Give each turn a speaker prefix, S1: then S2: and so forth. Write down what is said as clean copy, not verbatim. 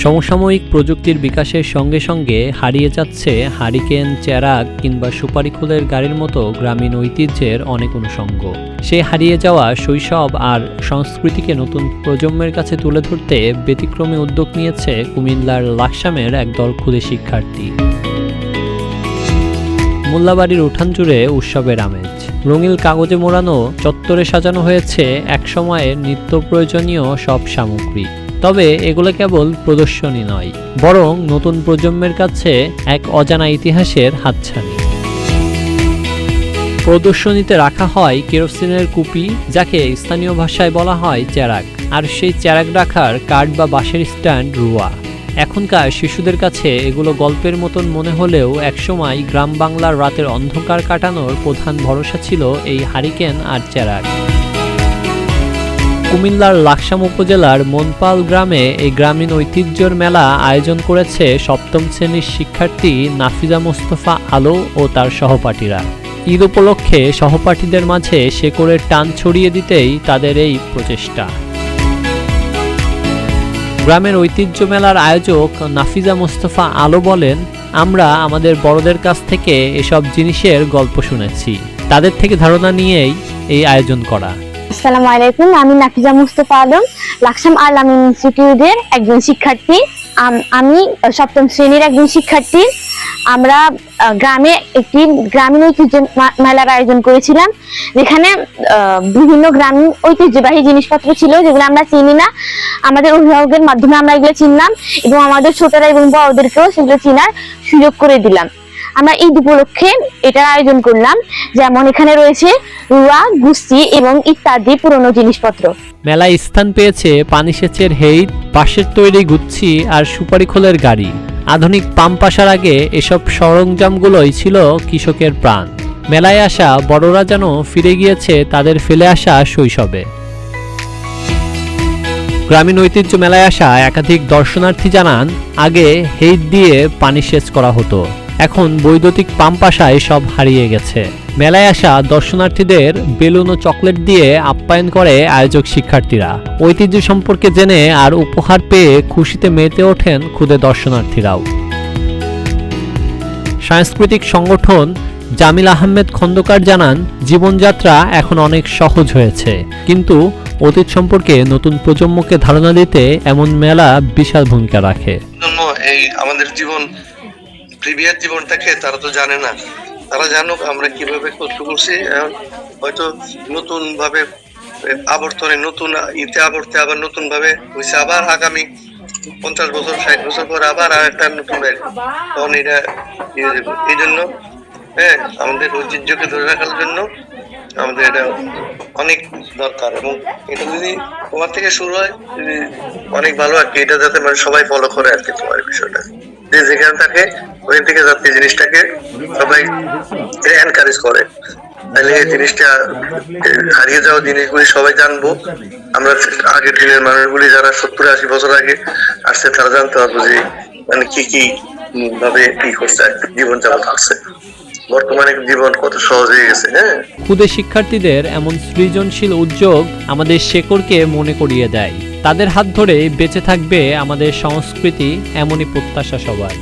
S1: সমসাময়িক প্রযুক্তির বিকাশের সঙ্গে সঙ্গে হারিয়ে যাচ্ছে হারিকেন, চেরাগ কিংবা সুপারিখোলের গাড়ির মতো গ্রামীণ ঐতিহ্যের অনেক অনুষঙ্গ। সে হারিয়ে যাওয়া শৈশব আর সংস্কৃতিকে নতুন প্রজন্মের কাছে তুলে ধরতে ব্যতিক্রমী উদ্যোগ নিয়েছে কুমিল্লার লাকসামের একদল ক্ষুদে শিক্ষার্থী। মোল্লাবাড়ির উঠান জুড়ে উৎসবের আমেজ। রঙিন কাগজে মোড়ানো চত্বরে সাজানো হয়েছে একসময়ের নিত্য প্রয়োজনীয় সব সামগ্রী। তবে এগুলো কেবল প্রদর্শনী নয়, বরং নতুন প্রজন্মের কাছে এক অজানা ইতিহাসের হাতছানি। প্রদর্শনীতে রাখা হয় কেরোসিনের কুপি, যাকে স্থানীয় ভাষায় বলা হয় চেরাগ, আর সেই চেরাগ রাখার কাঠ বা বাঁশের স্ট্যান্ড রুয়া। এখনকার শিশুদের কাছে এগুলো গল্পের মতন মনে হলেও একসময় গ্রাম বাংলার রাতের অন্ধকার কাটানোর প্রধান ভরসা ছিল এই হারিকেন আর চেরাগ। কুমিল্লার লাকসাম উপজেলার মনপাল গ্রামে এই গ্রামীণ ঐতিহ্যের মেলা আয়োজন করেছে সপ্তম শ্রেণীর শিক্ষার্থী নাফিজা মোস্তফা আলো ও তার সহপাঠীরা। ঈদ উপলক্ষে সহপাঠীদের মাঝে শেকড়ের টান ছড়িয়ে দিতেই তাদের এই প্রচেষ্টা। গ্রামের ঐতিহ্য মেলার আয়োজক নাফিজা মোস্তফা আলো বলেন, আমরা আমাদের বড়দের কাছ থেকে এসব জিনিসের গল্প শুনেছি, তাদের থেকে ধারণা নিয়েই এই আয়োজন করা।
S2: আসসালামু আলাইকুম, আমি নাফিজা মুস্তফা আলম, লাকসাম আল-আমিন ইনস্টিটিউটের একজন শিক্ষার্থী। আমি সপ্তম শ্রেণীর একজন শিক্ষার্থী। আমরা গ্রামে একটি গ্রামীণ ঐতিহ্য মেলার আয়োজন করেছিলাম, যেখানে বিভিন্ন গ্রামীণ ঐতিহ্যবাহী জিনিসপত্র ছিল যেগুলো আমরা চিনি না। আমাদের অভিভাবকের মাধ্যমে আমরা এগুলো চিনলাম এবং আমাদের ছোটরা এবং বড়দেরকেও সেগুলো চিনার সুযোগ করে দিলাম। আমরা ঈদ উপলক্ষে এটার আয়োজন করলাম, যেমন এখানে রয়েছে রুয়া, গুস্তি এবং ইত্যাদি পুরনো জিনিসপত্র।
S1: মেলায় স্থান পেয়েছে পানি সেচের হেইট, বাঁশের তৈরি গুচ্ছি আর সুপারিখোলের গাড়ি। আধুনিক পাম্প আসার আগে এসব সরঞ্জামগুলোই ছিল কৃষকের প্রাণ। মেলায় আসা বড়রা যেন ফিরে গিয়েছে তাদের ফেলে আসা শৈশবে। গ্রামীণ ঐতিহ্য মেলায় আসা একাধিক দর্শনার্থী জানান, আগে হেইট দিয়ে পানি সেচ করা হতো, এখন বৈদ্যুতিক পাম্প আসায় সব হারিয়ে গেছে। মেলায় আসা দর্শনার্থীদের বেলুন ও চকলেট দিয়ে আপ্যায়ন করে আয়োজক শিক্ষার্থীরা। ঐতিহ্য সম্পর্কে জেনে আর উপহার পেয়ে খুশিতে মেতে ওঠেন ক্ষুদে দর্শনার্থীরাও। সাংস্কৃতিক সংগঠন জামিল আহমেদ খন্দকার জানান, জীবনযাত্রা এখন অনেক সহজ হয়েছে, কিন্তু অতীত সম্পর্কে নতুন প্রজন্মকে ধারণা দিতে এমন মেলা বিশাল ভূমিকা রাখে।
S3: এই আমাদের প্রিভিয়াস জীবনটাকে তারা তো জানে না, তারা জানুক আমরা কিভাবে কষ্ট করছি। হয়তো নতুন ভাবে আবর্তনে নতুন ইতে আবর্তে আবার নতুন ভাবে হয়েছে, আবার আগামী 50 বছর 60 বছর পর আবার আর একটা নতুন তখন এটা এই জন্য আমাদের ঐতিহ্যকে ধরে রাখার জন্য আমাদের এটা অনেক দরকার, এবং এটা যদি তোমার থেকে শুরু হয় অনেক ভালো আর কি। এটা যাতে মানে সবাই ফলো করে আর কি, তোমার বিষয়টা যে যেখানে থাকে ওই থেকে যাতে জিনিসটাকে সবাই এনকারেজ করে, তাহলে এই জিনিসটা হারিয়ে যাওয়া জিনিসগুলি সবাই জানবো। আমরা আগের দিনের মানুষগুলি যারা 70-80 বছর আগে আসছে তারা জানতে পারবো যে মানে কি ভাবে কি করছে, জীবনযাপন করছে। বর্তমানে জীবন কত সহজ হয়ে গেছে।
S1: ক্ষুদে শিক্ষার্থীদের এমন সৃজনশীল উদ্যোগ আমাদের শেকড়কে মনে করিয়ে দেয়। তাদের হাত ধরে বেঁচে থাকবে আমাদের সংস্কৃতি, এমনই প্রত্যাশা সবার।